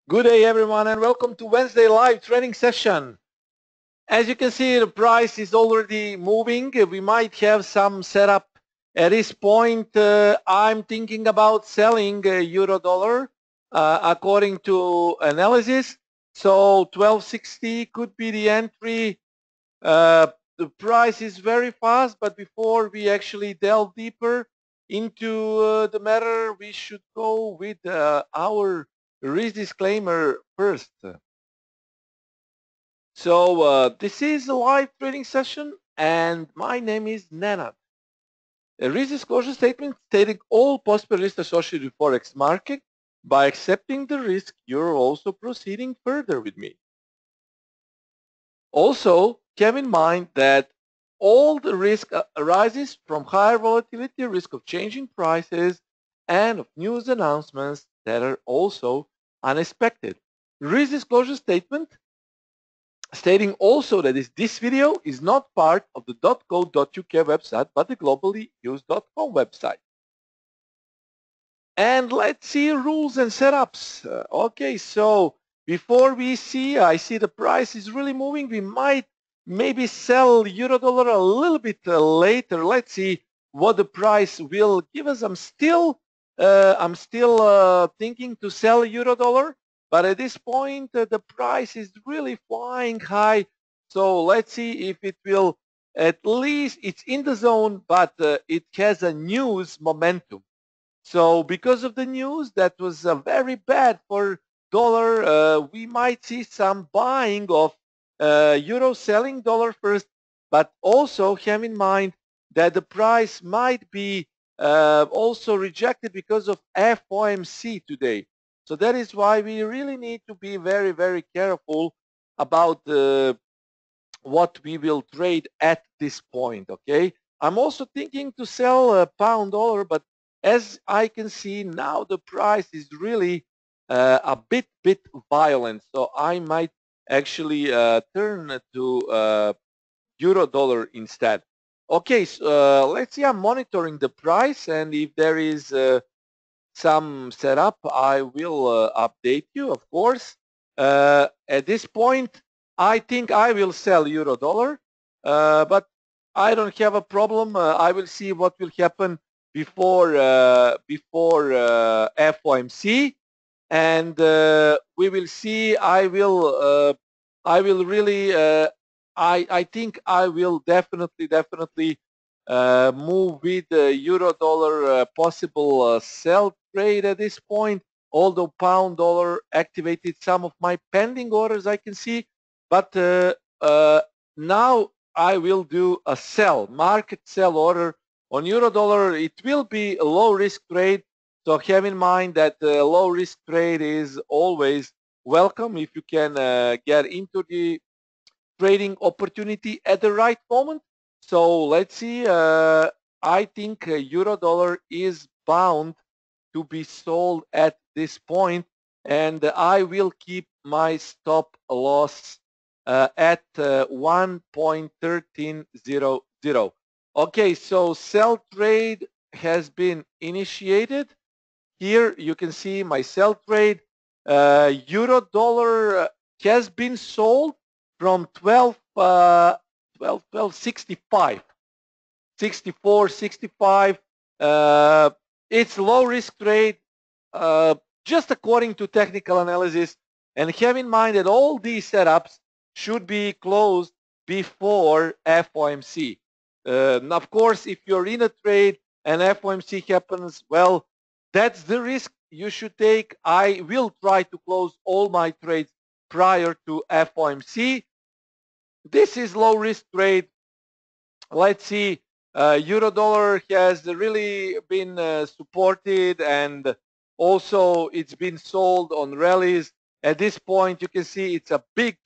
Good day, everyone, and welcome to Wednesday live training session. As you can see, the price is already moving. We might have some setup at this point. I'm thinking about selling euro dollar according to analysis. So 1260 could be the entry. The price is very fast, but before we actually delve deeper into the matter, we should go with our risk disclaimer first. So this is a live trading session, and my name is Nenad. A risk disclosure statement stating all possible risks associated with forex market. By accepting the risk, you're also proceeding further with me. Also, keep in mind that all the risk arises from higher volatility, risk of changing prices, and of news announcements that are also unexpected. Risk disclosure statement stating also that this video is not part of the .co.uk website, but the globally used .com website. And let's see rules and setups. Okay, so before we see, I see the price is really moving. We might maybe sell euro dollar a little bit later. Let's see what the price will give us. I'm still thinking to sell euro dollar, but at this point the price is really flying high. So let's see if it will. At least it's in the zone, but it has a news momentum. So because of the news that was very bad for dollar, we might see some buying of euro selling dollar first, but also have in mind that the price might be also rejected because of FOMC today. So that is why we really need to be very, very careful about what we will trade at this point, okay? I'm also thinking to sell a pound dollar, but as I can see now, the price is really a bit violent. So I might actually turn to euro dollar instead. Okay, so let's see. I'm monitoring the price, and if there is some setup, I will update you, of course. At this point, I think I will sell euro dollar, but I don't have a problem. I will see what will happen before FOMC, and we will see. I will really. I think I will definitely move with the euro dollar possible sell trade at this point, although pound dollar activated some of my pending orders I can see, but now I will do a market sell order on euro dollar. It will be a low risk trade, so have in mind that low risk trade is always welcome if you can get into the trading opportunity at the right moment. So let's see. I think euro dollar is bound to be sold at this point, and I will keep my stop loss at 1.1300. Okay, so sell trade has been initiated. Here you can see my sell trade. Euro dollar has been sold from 1265, 64, 65. It's low risk trade, uh, just according to technical analysis. And have in mind that all these setups should be closed before FOMC. And of course, if you're in a trade and FOMC happens, well, that's the risk you should take. I will try to close all my trades prior to FOMC. This is low risk trade. Let's see. Euro dollar has really been supported, and also it's been sold on rallies. At this point, you can see it's a big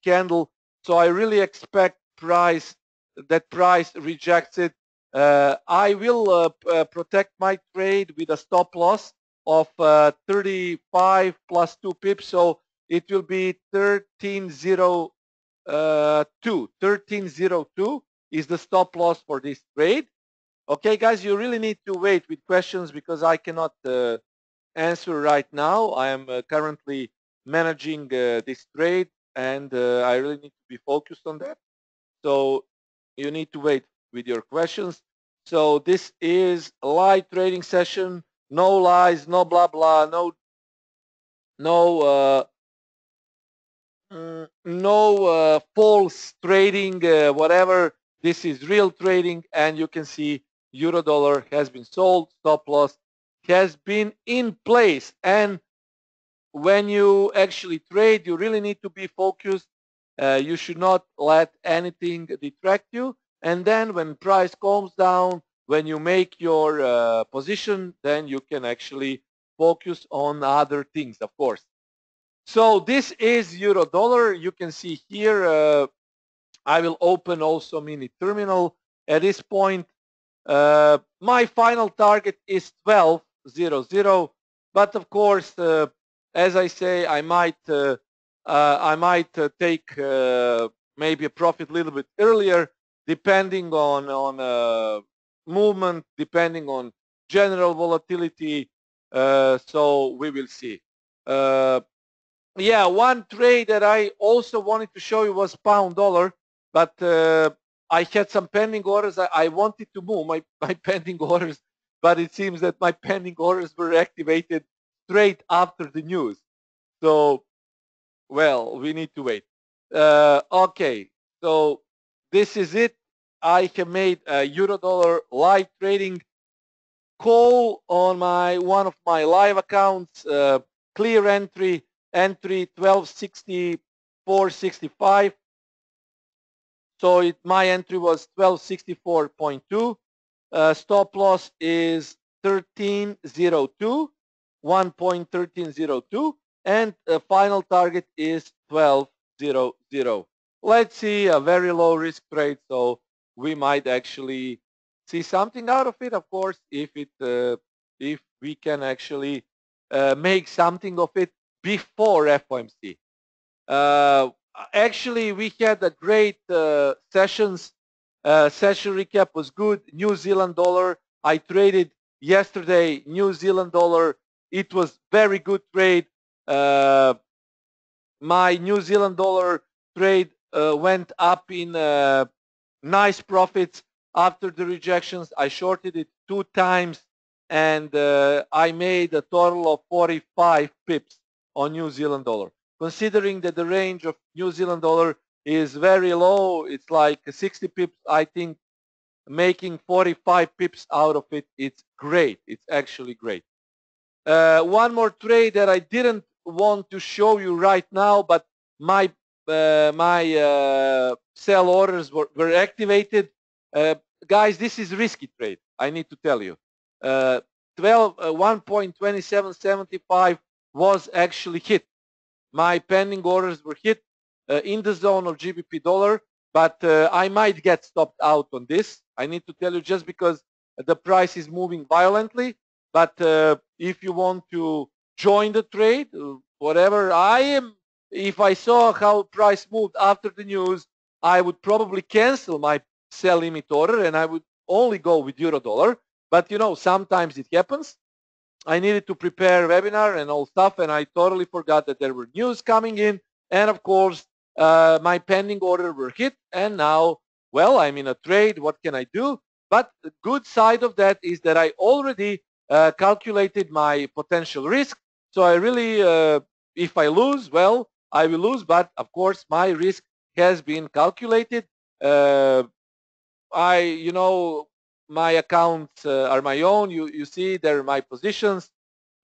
candle. So I really expect that price rejects it. I will protect my trade with a stop loss of 35 plus 2 pips. So it will be 1302. 1302 is the stop loss for this trade. Okay, guys, you really need to wait with questions because I cannot answer right now. I am currently managing this trade, and I really need to be focused on that. So you need to wait with your questions. So this is a live trading session. No lies, no blah blah, no false trading, whatever. This is real trading, and you can see euro dollar has been sold. Stop loss has been in place, and when you actually trade, you really need to be focused. You should not let anything distract you. And then when price calms down, when you make your position, then you can actually focus on other things, of course. So this is euro dollar. You can see here, I will open also mini terminal. At this point, my final target is 12.00, but of course, as I say, I might take maybe a profit a little bit earlier, depending on movement, depending on general volatility. So we will see. Yeah, one trade that I also wanted to show you was pound dollar, but I had some pending orders. I wanted to move my pending orders, but it seems that my pending orders were activated straight after the news. So, well, we need to wait. Okay, so this is it. I have made a euro dollar live trading call on one of my live accounts, clear entry 1264.65. So my entry was 1264.2. Stop loss is 1302, 1.1302, and final target is 1200. Let's see, a very low risk trade, so we might actually see something out of it. Of course, if we can actually make something of it before FOMC. Uh, Actually, we had a great sessions. Session recap was good. New Zealand dollar. I traded yesterday. New Zealand dollar. It was very good trade. My New Zealand dollar trade went up in nice profits after the rejections. I shorted it 2 times, and I made a total of 45 pips on New Zealand dollar. Considering that the range of New Zealand dollar is very low, it's like 60 pips, I think making 45 pips out of it, it's great. It's actually great. One more trade that I didn't want to show you right now, but my sell orders were activated. Guys, this is risky trade. I need to tell you. 1.2775 was actually hit. My pending orders were hit in the zone of GBP dollar, but I might get stopped out on this. I need to tell you just because the price is moving violently. But if you want to join the trade, whatever, if I saw how price moved after the news, I would probably cancel my sell limit order and I would only go with euro dollar. But sometimes it happens. I needed to prepare a webinar and all stuff, and I totally forgot that there were news coming in. And of course, my pending order were hit, and now, well, I'm in a trade. What can I do? But the good side of that is that I already calculated my potential risk. So I really, if I lose, well, I will lose. But of course, my risk has been calculated. My accounts are my own. You see, they're my positions.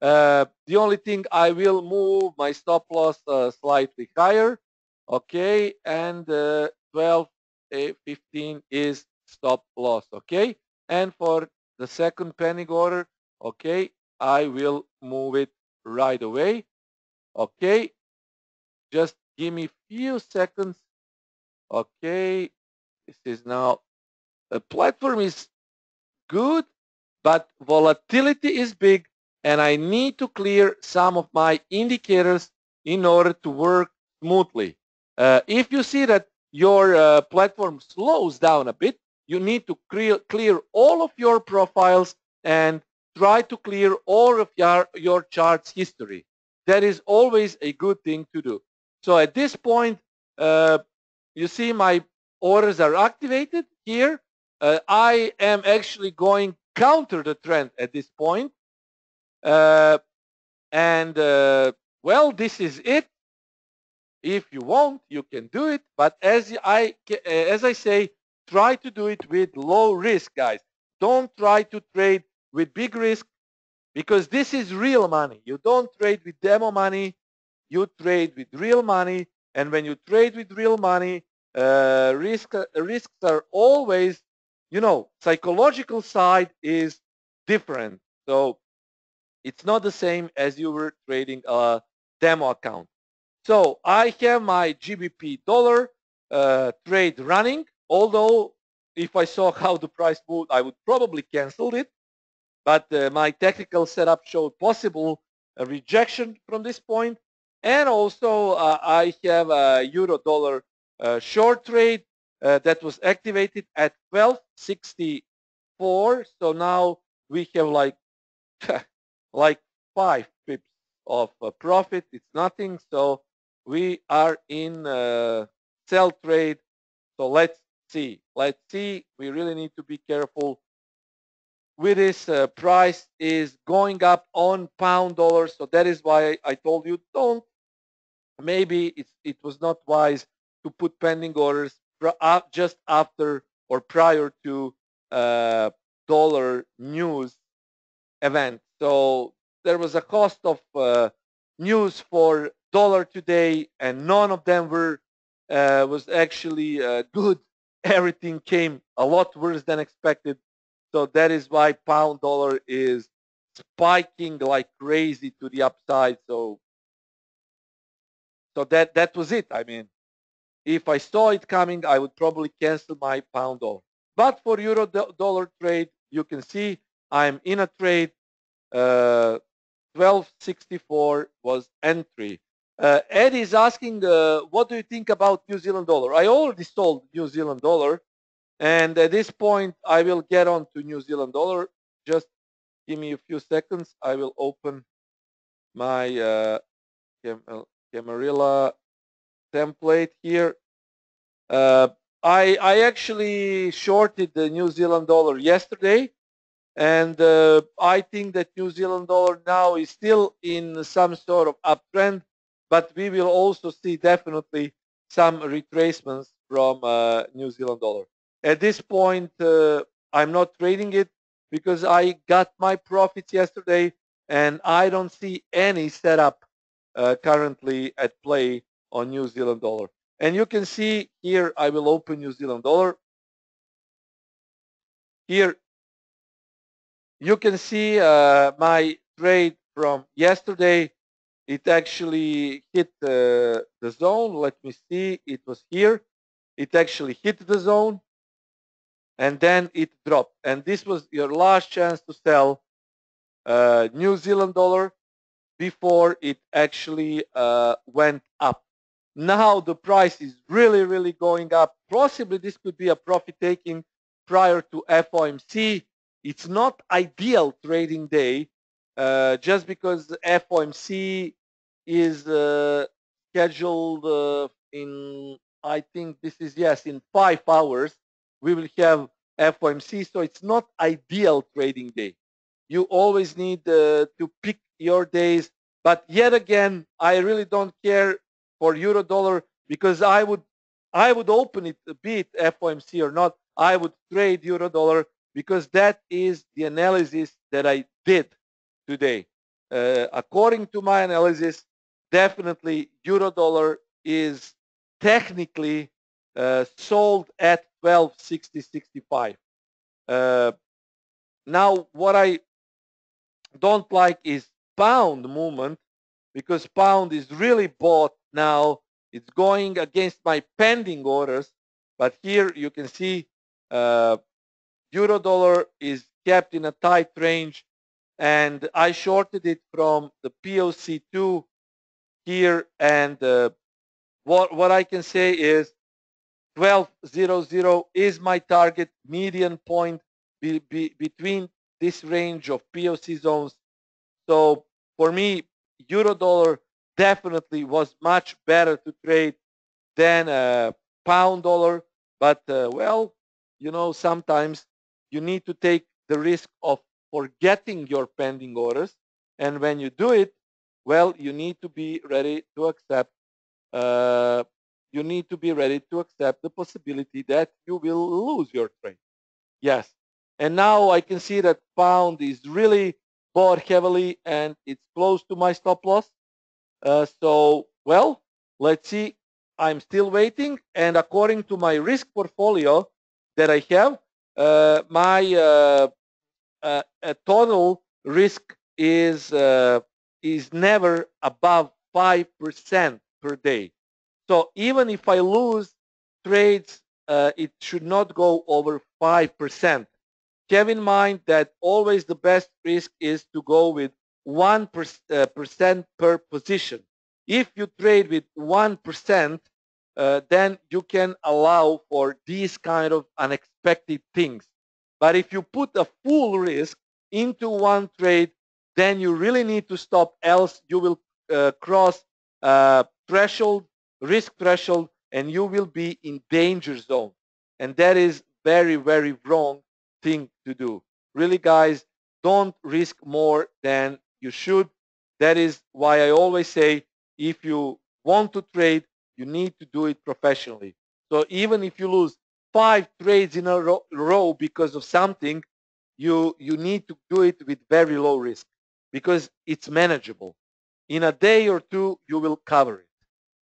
The only thing I will move my stop loss slightly higher. Okay, and 12.15 is stop loss. Okay, and for the second pending order, okay, I will move it right away. Okay, just give me few seconds. Okay, this is now the platform is good, but volatility is big, and I need to clear some of my indicators in order to work smoothly. If you see that your platform slows down a bit, you need to clear all of your profiles and try to clear all of your charts history. that is always a good thing to do. So at this point, you see my orders are activated here. I am actually going counter the trend at this point. Uh, and well, this is it. If you want, you can do it. But as I say, try to do it with low risk, guys. Don't try to trade with big risk, because this is real money. You don't trade with demo money. You trade with real money. And when you trade with real money, risks are always, psychological side is different. So it's not the same as you were trading a demo account. So I have my GBP dollar trade running. Although if I saw how the price moved, I would probably cancel it. But my technical setup showed possible rejection from this point. And also I have a euro dollar short trade that was activated at 12.64. So now we have like like 5 pips of profit. It's nothing. So we are in sell trade. So let's see. Let's see. We really need to be careful with this. Price is going up on pound dollar. So that is why I told you, don't. Maybe it was not wise to put pending orders just after or prior to dollar news event. So there was a cost of news for dollar today, and none of them was actually good. Everything came a lot worse than expected. So that is why pound dollar is spiking like crazy to the upside. So that was it. I mean, if I saw it coming, I would probably cancel my pound dollar. But for euro dollar trade, you can see I'm in a trade. 1264 was entry. Ed is asking, what do you think about New Zealand dollar? I already sold New Zealand dollar, and at this point, I will get on to New Zealand dollar. Just give me a few seconds. I will open my Camarilla template here. I actually shorted the New Zealand dollar yesterday, and I think that New Zealand dollar now is still in some sort of uptrend, but we will also see definitely some retracements from New Zealand dollar. At this point, I'm not trading it because I got my profits yesterday, and I don't see any setup currently at play on New Zealand dollar. And you can see here, I will open New Zealand dollar. Here you can see my trade from yesterday. It actually hit the zone. Let me see. It was here. It actually hit the zone, and then it dropped. And this was your last chance to sell New Zealand dollar before it actually went up. Now the price is really, really going up. Possibly this could be a profit taking prior to FOMC. It's not ideal trading day just because FOMC is scheduled in, I think this is, yes, in 5 hours. We will have FOMC, so it's not ideal trading day. You always need to pick your days. But yet again, I really don't care for euro dollar because I would open it, be it FOMC or not. I would trade euro dollar because that is the analysis that I did today. According to my analysis, definitely euro dollar is technically sold at 12.6065. Now, what I don't like is pound movement, because pound is really bought now. It's going against my pending orders. But here you can see euro dollar is kept in a tight range, and I shorted it from the POC2 here. And what I can say is 1200 is my target median point between this range of POC zones. So for me, euro dollar definitely was much better to trade than pound dollar. But well, sometimes you need to take the risk of forgetting your pending orders, and when you do it, well, you need to be ready to accept. Uh, you need to be ready to accept the possibility that you will lose your trade. Yes. And now I can see that pound is really bought heavily and it's close to my stop loss. So, well, let's see. I'm still waiting. And according to my risk portfolio that I have, my total risk is never above 5% per day. So even if I lose trades, it should not go over 5%. Have in mind that always the best risk is to go with 1% per position. If you trade with 1%, then you can allow for these kind of unexpected things. But if you put a full risk into one trade, then you really need to stop, else you will cross threshold, risk threshold, and you will be in danger zone. And that is very, very wrong thing to do. Really, guys, don't risk more than you should. That is why I always say, if you want to trade, you need to do it professionally. So even if you lose 5 trades in a row because of something, you need to do it with very low risk because it's manageable. In a day or two, you will cover it.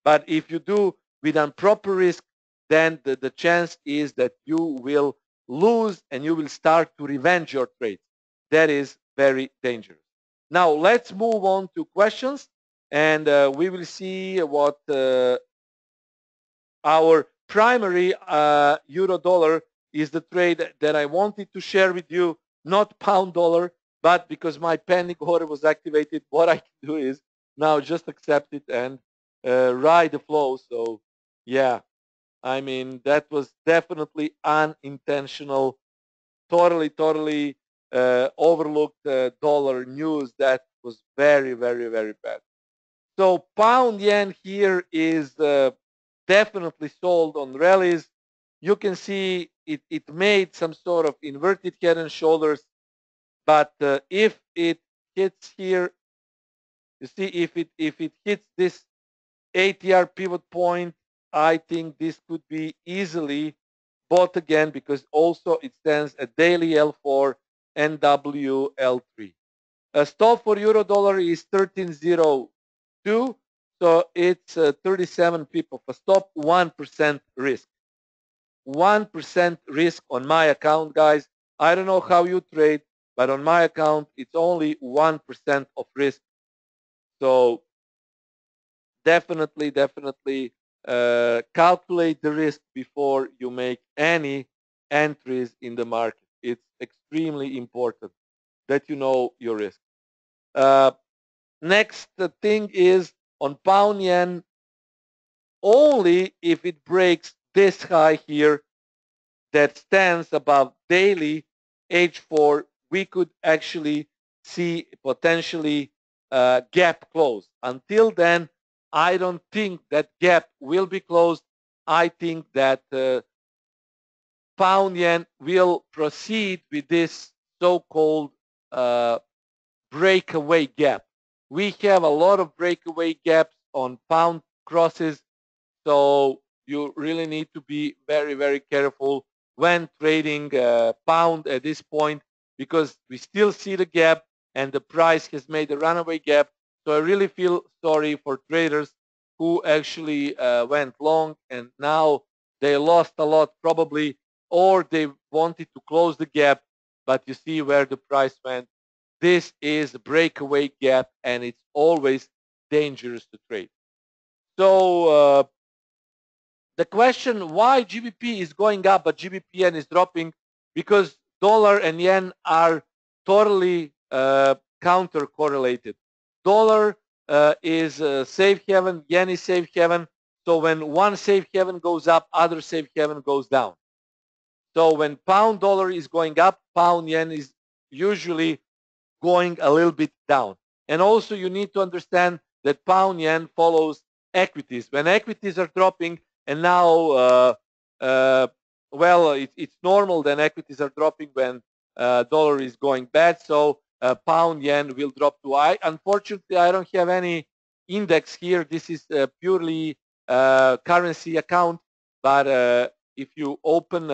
But if you do with improper risk, then the chance is that you will lose and you will start to revenge your trades. That is very dangerous. Now, let's move on to questions, and we will see what our primary euro dollar is the trade that I wanted to share with you, not pound dollar, but because my pending order was activated, what I can do is now just accept it and ride the flow. So yeah, I mean, that was definitely unintentional, totally overlooked dollar news. That was very, very, very bad. So pound yen here is definitely sold on rallies. You can see it made some sort of inverted head and shoulders, but if it hits here, you see if it hits this ATR pivot point, I think this could be easily bought again because also it stands a daily L4 and WL3. A stop for euro dollar is 1302, so it's 37 people for stop, 1% risk. 1% risk on my account, guys. I don't know how you trade, but on my account, it's only 1% of risk. So definitely calculate the risk before you make any entries in the market. It's extremely important that you know your risk. Uh, Next thing is on pound yen, only if it breaks this high here that stands above daily H4, we could actually see potentially gap close. Until then, I don't think that gap will be closed. I think that pound yen will proceed with this so-called uh, breakaway gap. We have a lot of breakaway gaps on pound crosses, so you really need to be very, very careful when trading pound at this point because we still see the gap and the price has made a runaway gap. So I really feel sorry for traders who actually went long and now they lost a lot probably, or they wanted to close the gap, but you see where the price went. This is a breakaway gap and it's always dangerous to trade. So the question why GBP is going up but GBP yen is dropping, because dollar and yen are totally counter correlated. Dollar is safe haven, yen is safe haven. So when one safe haven goes up, other safe haven goes down. So when pound dollar is going up, pound yen is usually going a little bit down. And also you need to understand that pound yen follows equities. When equities are dropping, and now, well, it's normal then equities are dropping when dollar is going bad. So pound yen will drop to I. Unfortunately, I don't have any index here. This is purely currency account. But if you open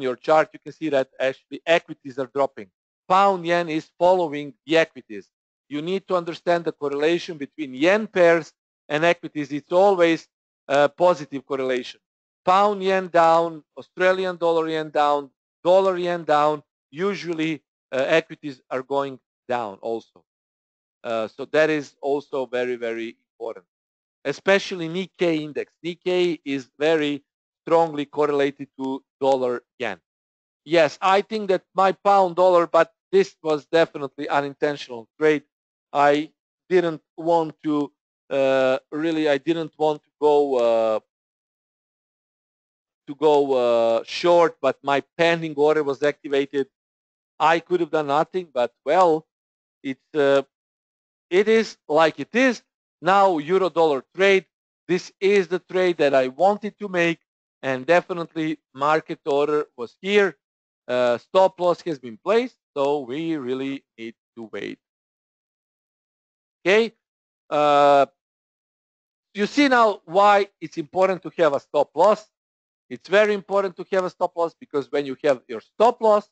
your chart, you can see that actually equities are dropping. Pound yen is following the equities. You need to understand the correlation between yen pairs and equities. It's always a positive correlation. Pound yen down, Australian dollar yen down. Usually equities are going down also. So that is also very, very important, especially Nikkei index. Nikkei is very strongly correlated to dollar yen. Yes, I think that my pound dollar, but this was definitely unintentional trade. I didn't want to really. I didn't want to go short, but my pending order was activated. I could have done nothing, but well, it's it is like it is. Now euro dollar trade. This is the trade that I wanted to make, and definitely market order was here. Stop loss has been placed, so we really need to wait. Okay. Uh, you see now why it's important to have a stop loss. It's very important to have a stop loss because when you have your stop loss,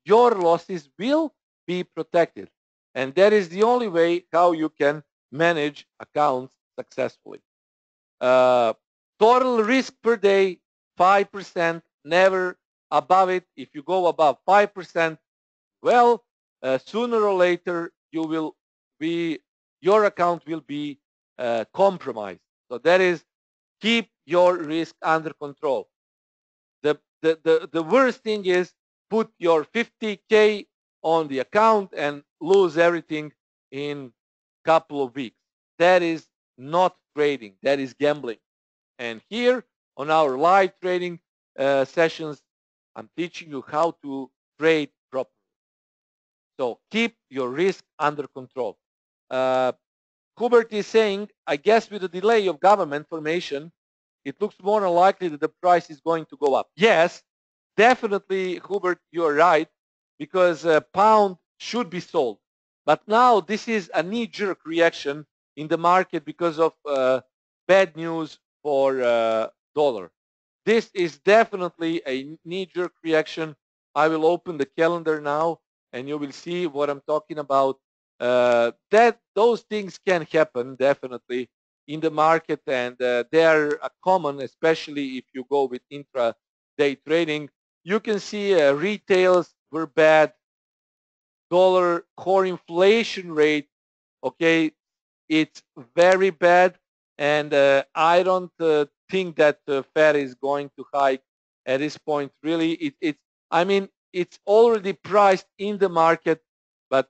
your losses will be protected. And that is the only way how you can manage accounts successfully. Uh, Total risk per day, 5%, never above it. If you go above 5%, well, sooner or later you will be, your account will be compromised. So that is, keep your risk under control. The worst thing is put your 50K on the account and lose everything in a couple of weeks. That is not trading. That is gambling. And here on our live trading sessions, I'm teaching you how to trade properly. So keep your risk under control. Uh, Hubert is saying, I guess with the delay of government formation, it looks more likely that the price is going to go up. Yes, definitely, Hubert, you're right, because pound should be sold. But now this is a knee-jerk reaction in the market because of bad news for dollar. This is definitely a knee-jerk reaction. I will open the calendar now, and you will see what I'm talking about. That those things can happen definitely in the market, and they are common, especially if you go with intra-day trading. You can see retails were bad. Dollar core inflation rate, okay, it's very bad, and I don't think that Fed is going to hike at this point. Really, it's I mean it's already priced in the market, but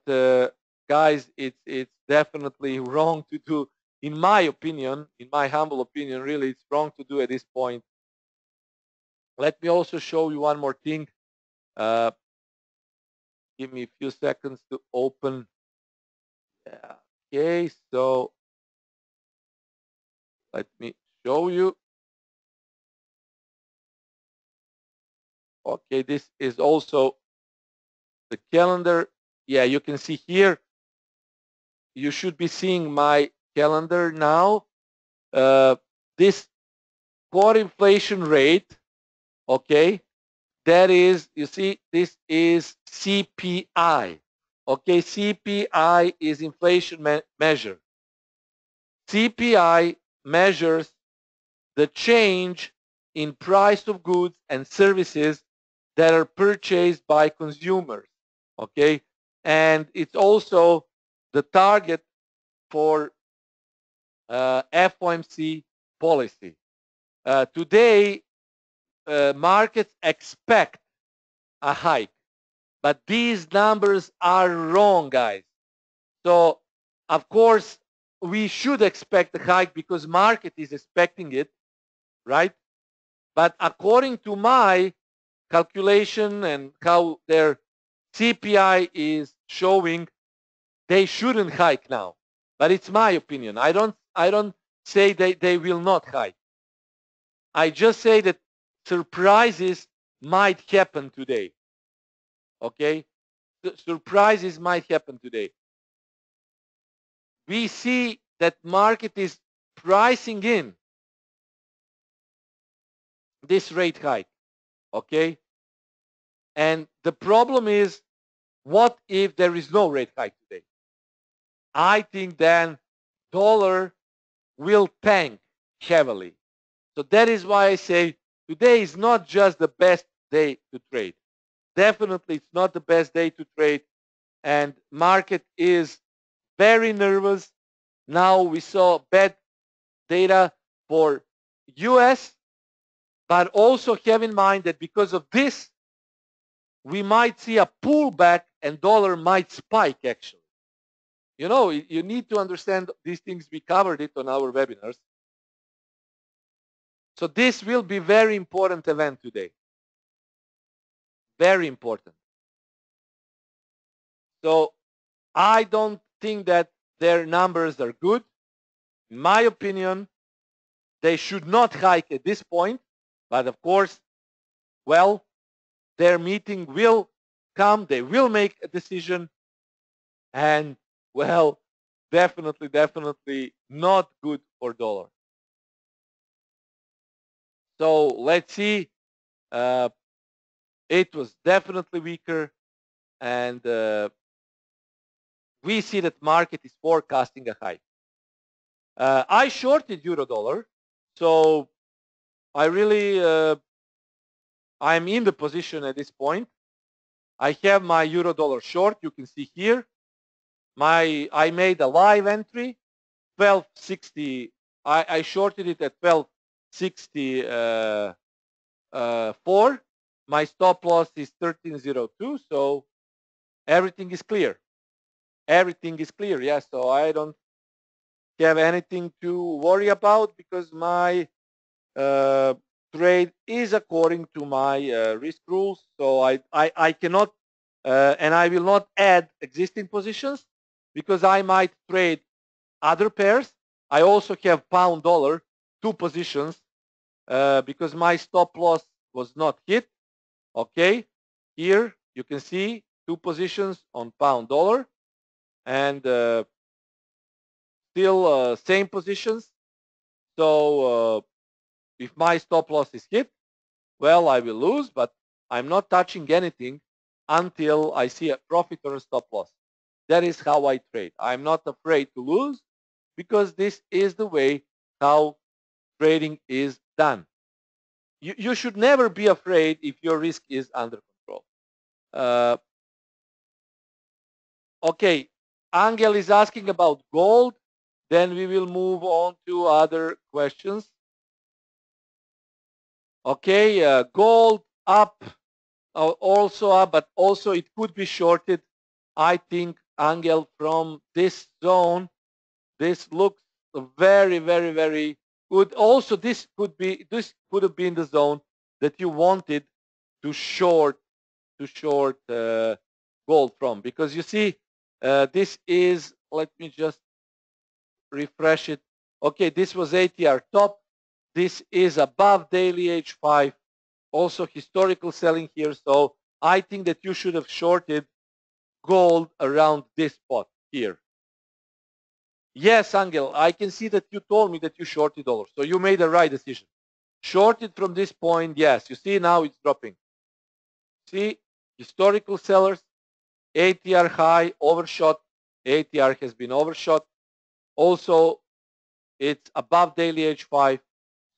guys, it's definitely wrong to do. In my opinion, in my humble opinion, really, it's wrong to do at this point. Let me also show you one more thing. Uh, Give me a few seconds to open. Yeah. Okay, so let me show you. Okay, this is also the calendar. Yeah, you can see here. You should be seeing my calendar now. This core inflation rate, okay, that is, you see, this is CPI. Okay, CPI is inflation measure. CPI measures the change in price of goods and services that are purchased by consumers. Okay, and it's also the target for FOMC policy. Today, markets expect a hike, but these numbers are wrong, guys. So, of course, we should expect a hike because market is expecting it, right? But according to my calculation and how their CPI is showing, they shouldn't hike now. But it's my opinion. I don't say they will not hike. I just say that surprises might happen today. Okay? Surprises might happen today. We see that market is pricing in this rate hike. Okay? And the problem is, what if there is no rate hike today? I think then dollar will tank heavily. So that is why I say today is not just the best day to trade. Definitely it's not the best day to trade, and market is very nervous. Now we saw bad data for US, but also have in mind that because of this, we might see a pullback and dollar might spike actually. You know, you need to understand these things. We covered it on our webinars. So this will be very important event today. Very important. So I don't think that their numbers are good. In my opinion, they should not hike at this point. But of course, well, their meeting will come. They will make a decision. And well, definitely not good for dollar. So let's see. It was definitely weaker, and we see that market is forecasting a hike. I shorted euro dollar, so I really I'm in the position at this point. I have my euro dollar short. You can see here. I made a live entry, 1260. I shorted it at 1264. My stop loss is 1302. So everything is clear. Everything is clear. Yes. So I don't have anything to worry about because my trade is according to my risk rules. So I cannot and I will not add existing positions because I might trade other pairs. I also have pound dollar, 2 positions because my stop loss was not hit. Okay, here you can see 2 positions on pound dollar and still same positions. So if my stop loss is hit, well, I will lose, but I'm not touching anything until I see a profit or a stop loss. That is how I trade. I'm not afraid to lose because this is the way how trading is done. You should never be afraid if your risk is under control. Uh, okay, Angel is asking about gold. Then we will move on to other questions. Okay, gold up, also up, but also it could be shorted. I think, Angel, from this zone, this looks very good. Also, this could have been the zone that you wanted to short gold from, because you see, this is. Let me just refresh it. Okay, this was ATR top. This is above daily H5. Also historical selling here. So I think that you should have shorted gold around this spot here. Yes, Angel, I can see that you told me that you shorted dollar. So you made the right decision. Shorted from this point, yes. You see now it's dropping. See, historical sellers, ATR high, overshot. ATR has been overshot. Also, it's above daily H5.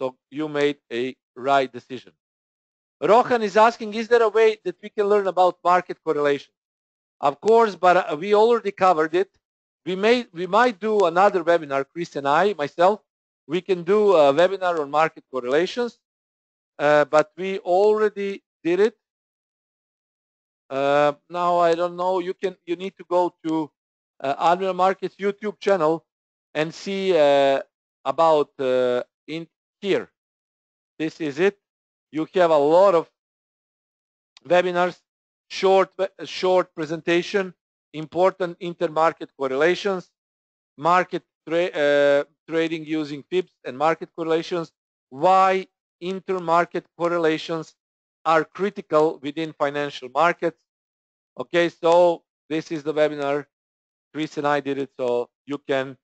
So you made a right decision. Rohan is asking, is there a way that we can learn about market correlation? Of course, but we already covered it. We might do another webinar, Chris and I, myself. We can do a webinar on market correlations, but we already did it. Now I don't know. You need to go to Admiral Markets YouTube channel and see about in here. This is it. You have a lot of webinars, short presentation. important intermarket correlations, trading using fibs and market correlations, why intermarket correlations are critical within financial markets. Okay, so this is the webinar. Chris and I did it, so you can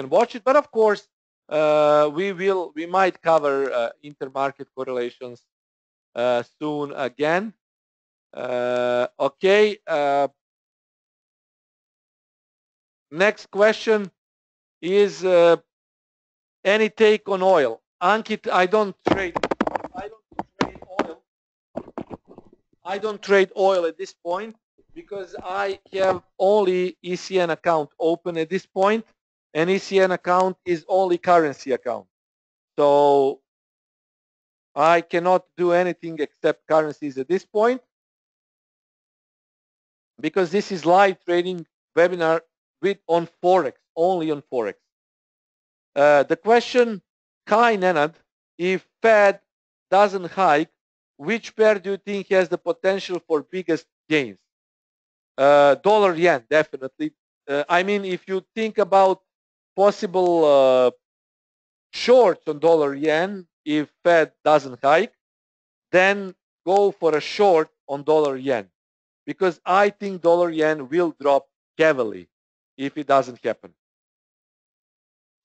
watch it. But of course, we might cover intermarket correlations soon again. Okay. Next question is any take on oil? Ankit, I don't trade oil. I don't trade oil at this point because I have only ECN account open at this point, and ECN account is only currency account. So I cannot do anything except currencies at this point because this is live trading webinar on Forex, only on Forex. The question, hi Nenad, if Fed doesn't hike, which pair do you think has the potential for biggest gains? Dollar yen, definitely. I mean, if you think about possible shorts on dollar yen, if Fed doesn't hike, then go for a short on dollar yen, because I think dollar yen will drop heavily if it doesn't happen.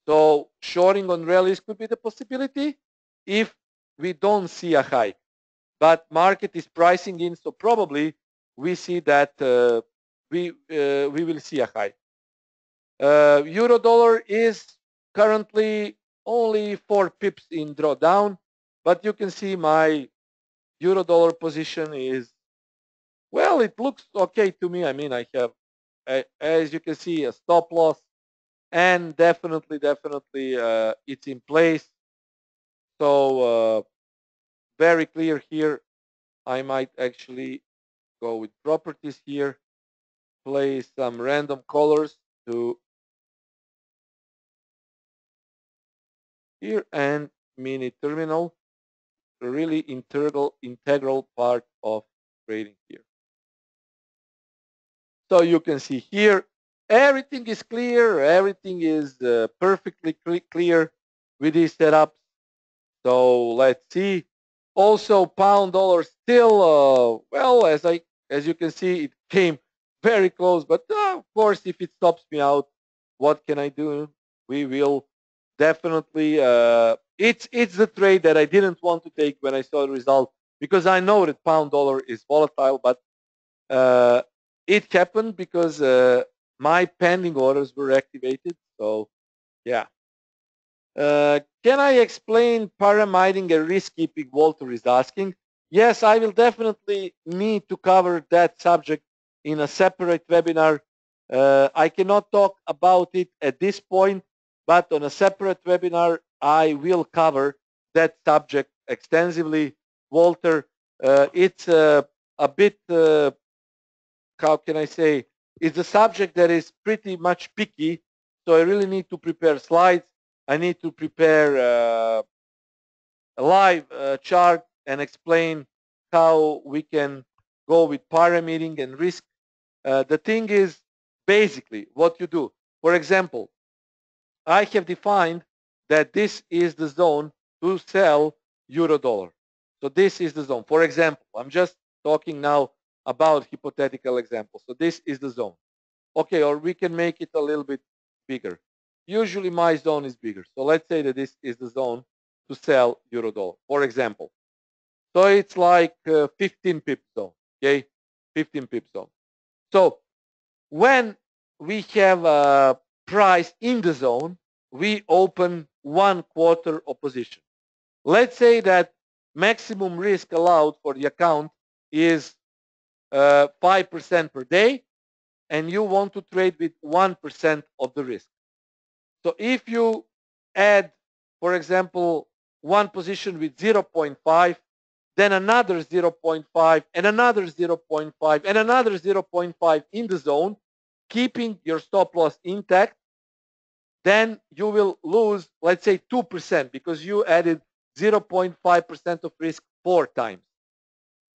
So shorting on rallies could be the possibility if we don't see a hike. But market is pricing in, so probably we see that we will see a hike. Euro dollar is currently only 4 pips in drawdown, but you can see my euro dollar position is, well, it looks okay to me. I mean, I have, as you can see, a stop loss, and definitely it's in place. So very clear here. I might actually go with properties here, play some random colors to here, and mini terminal, really integral part of trading here. So you can see here, everything is clear, everything is perfectly clear with these setups. So let's see. Also, pound dollar still, well, as you can see, it came very close. But of course, if it stops me out, what can I do? We will definitely. It's the trade that I didn't want to take when I saw the result, because I know that pound dollar is volatile. But it happened because my pending orders were activated. So yeah. Can I explain pyramiding and risk keeping? Walter is asking. Yes, I will definitely need to cover that subject in a separate webinar. I cannot talk about it at this point, but on a separate webinar, I will cover that subject extensively. Walter, it's a bit, how can I say, it's a subject that is pretty much picky, so I really need to prepare slides. I need to prepare a live chart and explain how we can go with pyramiding and risk. The thing is, basically, what you do. For example, I have defined that this is the zone to sell euro dollar. So this is the zone. For example, I'm just talking now about hypothetical example. So this is the zone. Okay, or we can make it a little bit bigger. Usually my zone is bigger. So let's say that this is the zone to sell euro dollar, for example. So it's like 15 pip zone, okay? 15 pip zone. So when we have a price in the zone, we open 1/4 opposition. Let's say that maximum risk allowed for the account is 5% per day, and you want to trade with 1% of the risk. So if you add, for example, one position with 0.5, then another 0.5, and another 0.5, and another 0.5 in the zone, keeping your stop loss intact, then you will lose, let's say, 2%, because you added 0.5% of risk 4 times.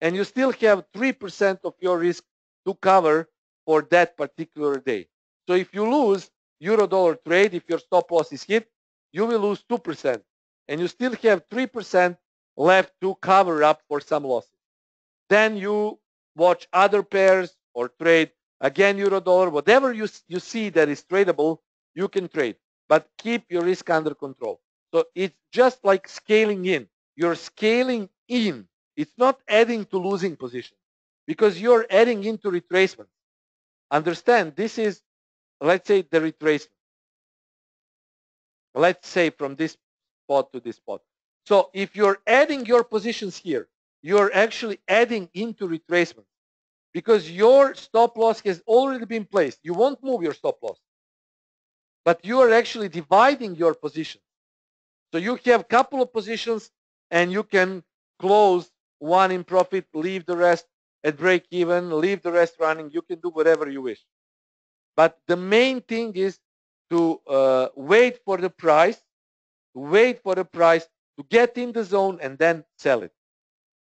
And you still have 3% of your risk to cover for that particular day. So if you lose euro dollar trade, if your stop loss is hit, you will lose 2%, and you still have 3% left to cover up for some losses. Then you watch other pairs or trade again euro dollar, whatever you see that is tradable, you can trade, but keep your risk under control. So it's just like scaling in. You're scaling in. It's not adding to losing position, because you're adding into retracement. Understand, this is, let's say, the retracement. Let's say from this spot to this spot. So if you're adding your positions here, you're actually adding into retracement, because your stop loss has already been placed. You won't move your stop loss, but you are actually dividing your positions. So you have a couple of positions, and you can close one in profit, leave the rest at break even, leave the rest running. You can do whatever you wish. But the main thing is to wait for the price, to get in the zone and then sell it.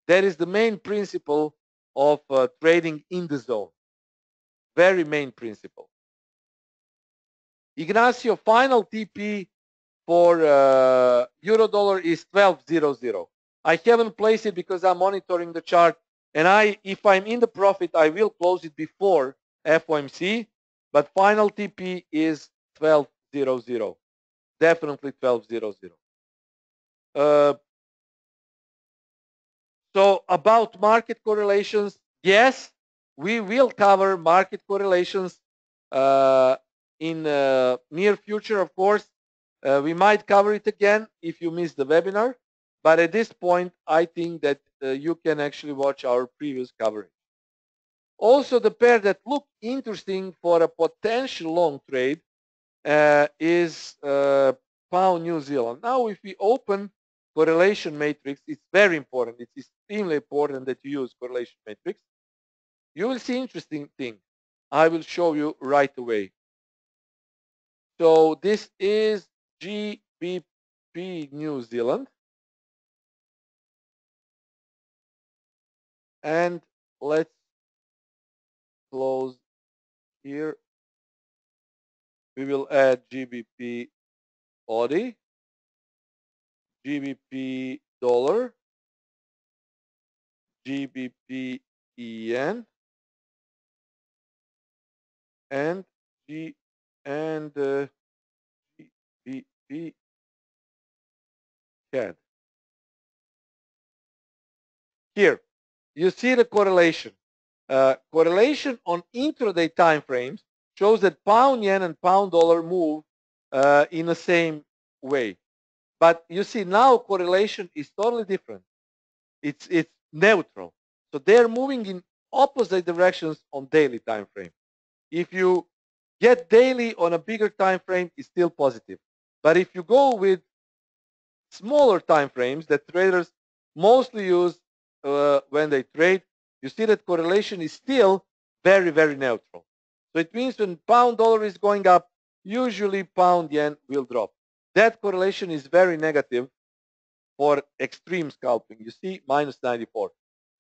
That is the main principle of trading in the zone. Very main principle. Ignacio, final TP for euro dollar is 12.00. I haven't placed it because I'm monitoring the chart, and if I'm in the profit, I will close it before FOMC, but final TP is 12.00. Definitely 12.00. So about market correlations, yes, we will cover market correlations in near future, of course. We might cover it again if you missed the webinar, but at this point, I think that you can actually watch our previous coverage. Also, the pair that looked interesting for a potential long trade is pound New Zealand. Now, if we open correlation matrix, it's very important. It's extremely important that you use correlation matrix. You will see interesting thing. I will show you right away. So this is GBP New Zealand. And let's close here. We will add GBP Audi, GBP dollar, GBP yen, and GBP CAD. Here, you see the correlation. Correlation on intraday time frames shows that pound yen and pound dollar move in the same way. But you see now correlation is totally different. It's neutral. So they're moving in opposite directions on daily time frame. If you get daily on a bigger time frame, it's still positive. But if you go with smaller time frames that traders mostly use when they trade, you see that correlation is still very, very neutral. So it means when pound dollar is going up, usually pound yen will drop. That correlation is very negative for extreme scalping. You see, minus 94.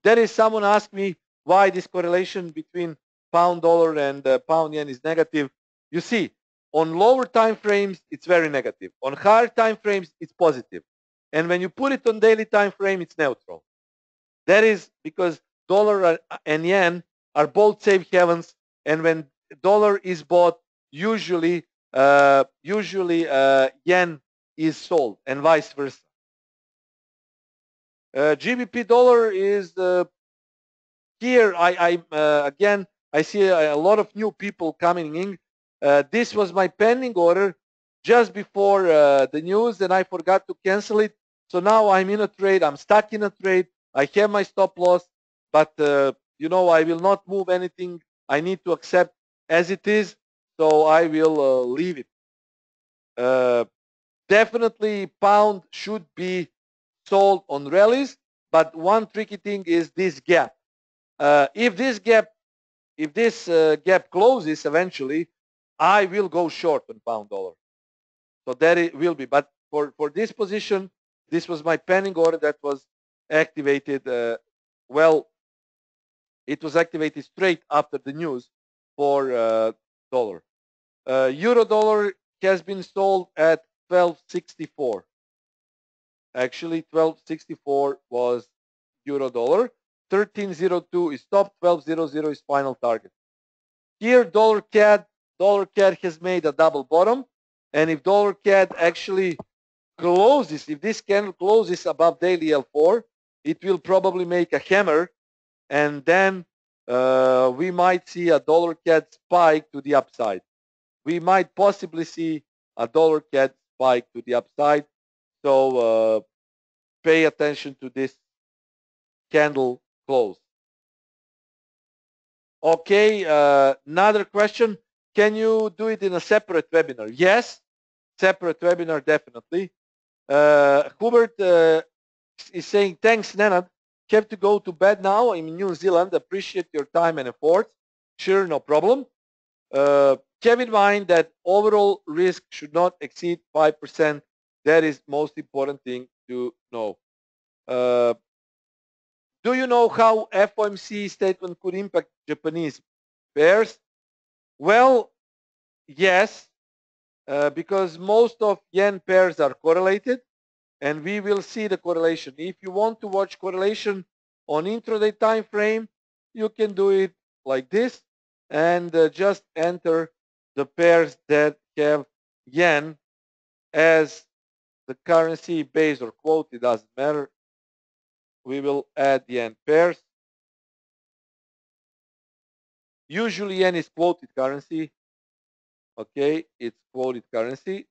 There is someone asked me why this correlation between pound dollar and pound yen is negative. You see, on lower time frames, it's very negative. On higher time frames, it's positive. And when you put it on daily time frame, it's neutral. That is because dollar and yen are both safe havens, and when dollar is bought, usually yen is sold, and vice versa. GBP dollar is here. Again, I see a lot of new people coming in. This was my pending order just before the news, and I forgot to cancel it. So now I'm in a trade. I'm stuck in a trade. I have my stop loss, but you know, I will not move anything. I need to accept as it is, so I will leave it. Definitely, pound should be sold on rallies, but one tricky thing is this gap. If this gap closes eventually, I will go short on pound dollar. So that it will be. But for this position, this was my pending order that was activated. Well, it was activated straight after the news for dollar. Euro dollar has been sold at 12.64. Actually, 12.64 was euro dollar. 13.02 is top. 12.00 is final target. Here, dollar CAD has made a double bottom, and if dollar CAD actually closes, if this candle closes above daily L4, it will probably make a hammer, and then we might see a dollar CAD spike to the upside. We might possibly see a dollar CAD spike to the upside. So pay attention to this candle close. Okay, another question. Can you do it in a separate webinar? Yes, separate webinar, definitely. Hubert is saying, thanks, Nenad. Have to go to bed now. I'm in New Zealand. Appreciate your time and effort. Sure, no problem. Have in mind that overall risk should not exceed 5%. That is most important thing to know. Do you know how FOMC statement could impact Japanese pairs? Well, yes, because most of yen pairs are correlated, and we will see the correlation. If you want to watch correlation on intraday time frame, you can do it like this, and just enter the pairs that have yen as the currency base or quote. It doesn't matter. We will add yen pairs. Usually yen is quoted currency. Okay, it's quoted currency.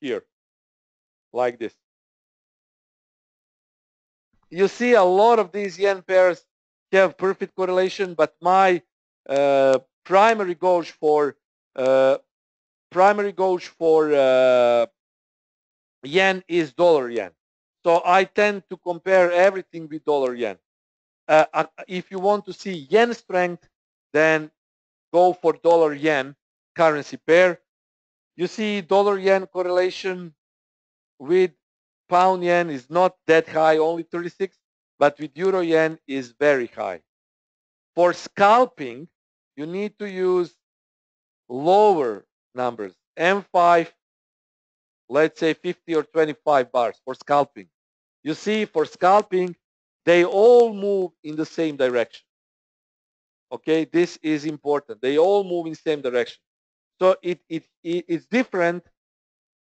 Here, like this. You see a lot of these yen pairs have perfect correlation, but my primary gauge for yen is dollar yen. So I tend to compare everything with dollar yen. If you want to see yen strength, then go for dollar yen currency pair. You see dollar yen correlation with pound yen is not that high, only 36, but with euro yen is very high. For scalping, you need to use lower numbers, M5, let's say 50 or 25 bars for scalping. You see, for scalping, they all move in the same direction. Okay, this is important. They all move in the same direction. So it's different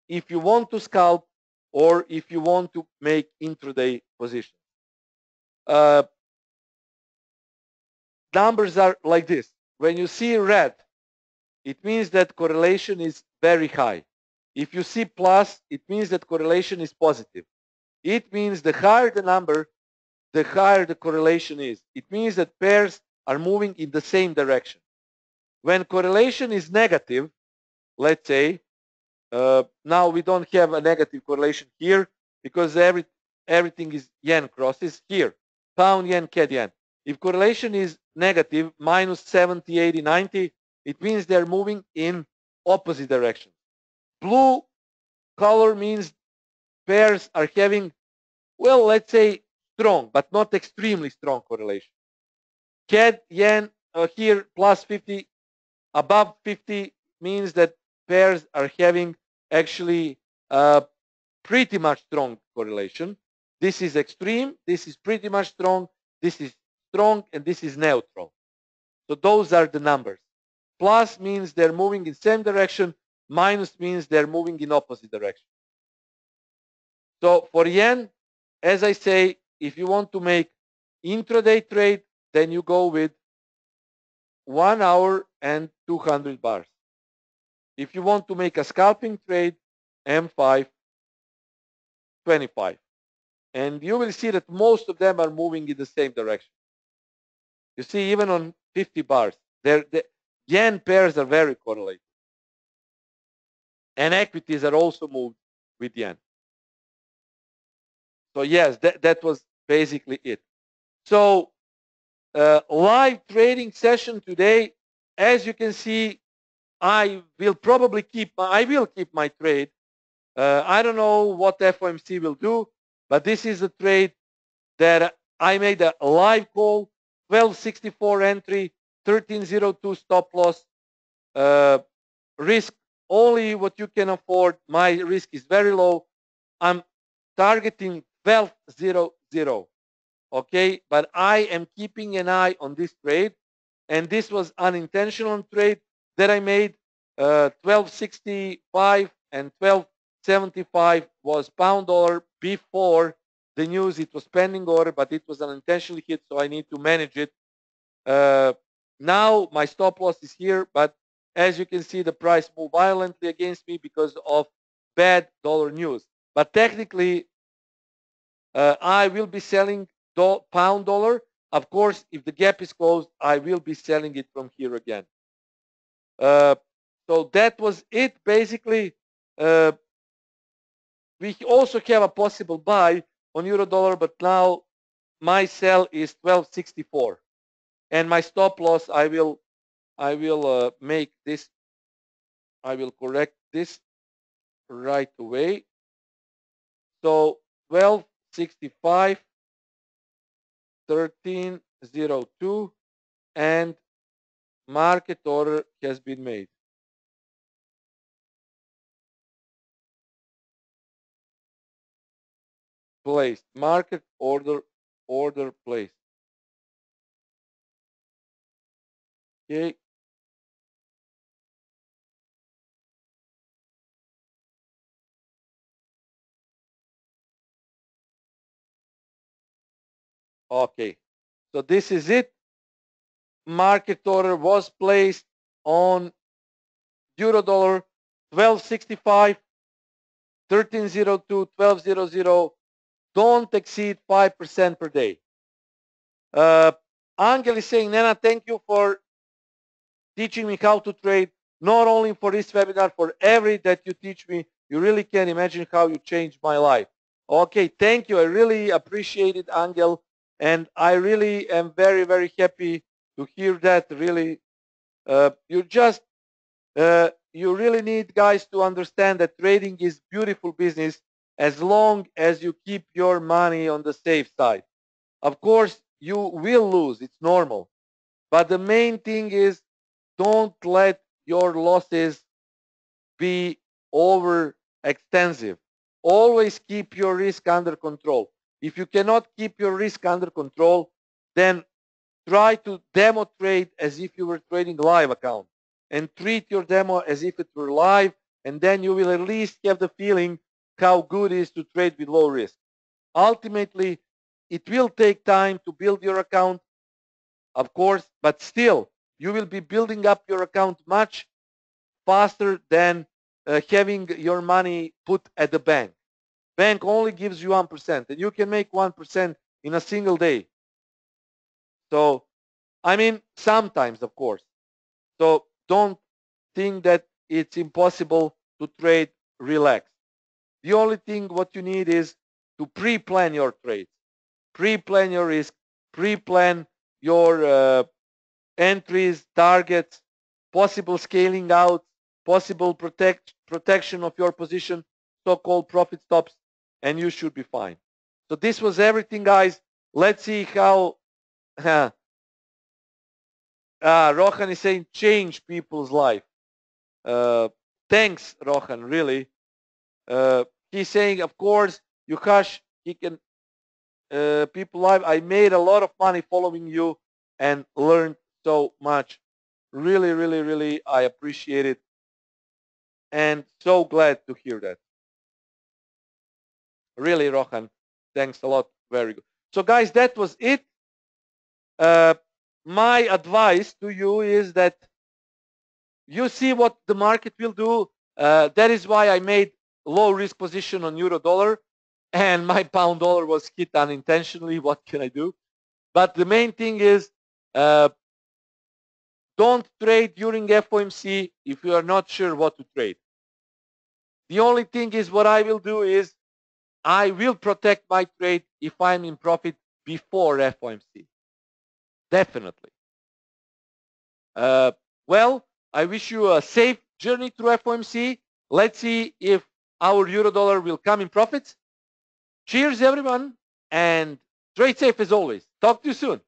if you want to scalp or if you want to make intraday positions. Numbers are like this. When you see red, it means that correlation is very high. If you see plus, it means that correlation is positive. It means the higher the number, the higher the correlation is. It means that pairs are moving in the same direction. When correlation is negative, let's say, now we don't have a negative correlation here because everything is yen crosses here. Pound yen, CAD yen. If correlation is negative, minus 70, 80, 90, it means they're moving in opposite direction. Blue color means pairs are having, well, let's say strong, but not extremely strong correlation. CAD yen here plus 50, above 50 means that pairs are having actually pretty much strong correlation. This is extreme, this is pretty much strong, this is strong, and this is neutral. So those are the numbers. Plus means they're moving in same direction, minus means they're moving in opposite direction. So for yen, as I say, if you want to make intraday trade, then you go with 1 hour and 200 bars. If you want to make a scalping trade, M5, 25. And you will see that most of them are moving in the same direction. You see, even on 50 bars, the yen pairs are very correlated. And equities are also moved with yen. So yes, that was basically it. So live trading session today, as you can see, I will keep my trade. I don't know what FOMC will do. But this is a trade that I made a live call, 1264 entry, 1302 stop loss, uh, risk only what you can afford. My risk is very low. I'm targeting 1200. Okay, but I am keeping an eye on this trade, and this was unintentional trade that I made. 1265 and 1275 was pound dollar before the news. It was pending order, but it was unintentionally hit, so I need to manage it. uh, Now my stop loss is here, but as you can see, the price moved violently against me because of bad dollar news. But technically, I will be selling pound dollar. Of course, if the gap is closed, I will be selling it from here again. Uh, so that was it. Basically, uh, we also have a possible buy on euro dollar, but now my sell is 1264, and my stop loss I will make this. I will correct this right away. So 1265, 1302, and market order has been made. Placed. Market order placed. Okay. Okay. So this is it. Market order was placed on euro dollar 1265, 1302, 1200. Don't exceed 5% per day. Uh, Angel is saying, Nena, thank you for teaching me how to trade, not only for this webinar, for every that you teach me. You really can't imagine how you changed my life. Okay, thank you. I really appreciate it, Angel. And I really am very, very happy to hear that. Really, you really need, guys, to understand that trading is beautiful business as long as you keep your money on the safe side. Of course, you will lose. It's normal. But the main thing is, don't let your losses be over extensive. Always keep your risk under control. If you cannot keep your risk under control, then try to demo trade as if you were trading live account, and treat your demo as if it were live, and then you will at least have the feeling how good it is to trade with low risk. Ultimately, it will take time to build your account, of course, but still, you will be building up your account much faster than having your money put at the bank. Bank only gives you 1%, and you can make 1% in a single day. So, I mean, sometimes, of course. So don't think that it's impossible to trade relaxed. The only thing what you need is to pre-plan your trades, pre-plan your risk, pre-plan your entries, targets, possible scaling out, possible protection of your position, so-called profit stops, and you should be fine. So this was everything, guys. Let's see how Rohan is saying change people's life. Uh, Thanks, Rohan, really. He's saying, of course, Yukash, he can people live. I made a lot of money following you and learned so much. Really, really, really, I appreciate it, and so glad to hear that. Really, Rohan, thanks a lot. Very good. So, guys, that was it. Uh, my advice to you is that you see what the market will do. That is why I made low risk position on euro dollar, and my pound dollar was hit unintentionally. What can I do? But the main thing is, uh, don't trade during FOMC if you are not sure what to trade. The only thing is, what I will do is I will protect my trade if I'm in profit before FOMC. Definitely. Uh, well, I wish you a safe journey through FOMC. Let's see if our euro dollar will come in profits. Cheers, everyone, and trade safe as always. Talk to you soon.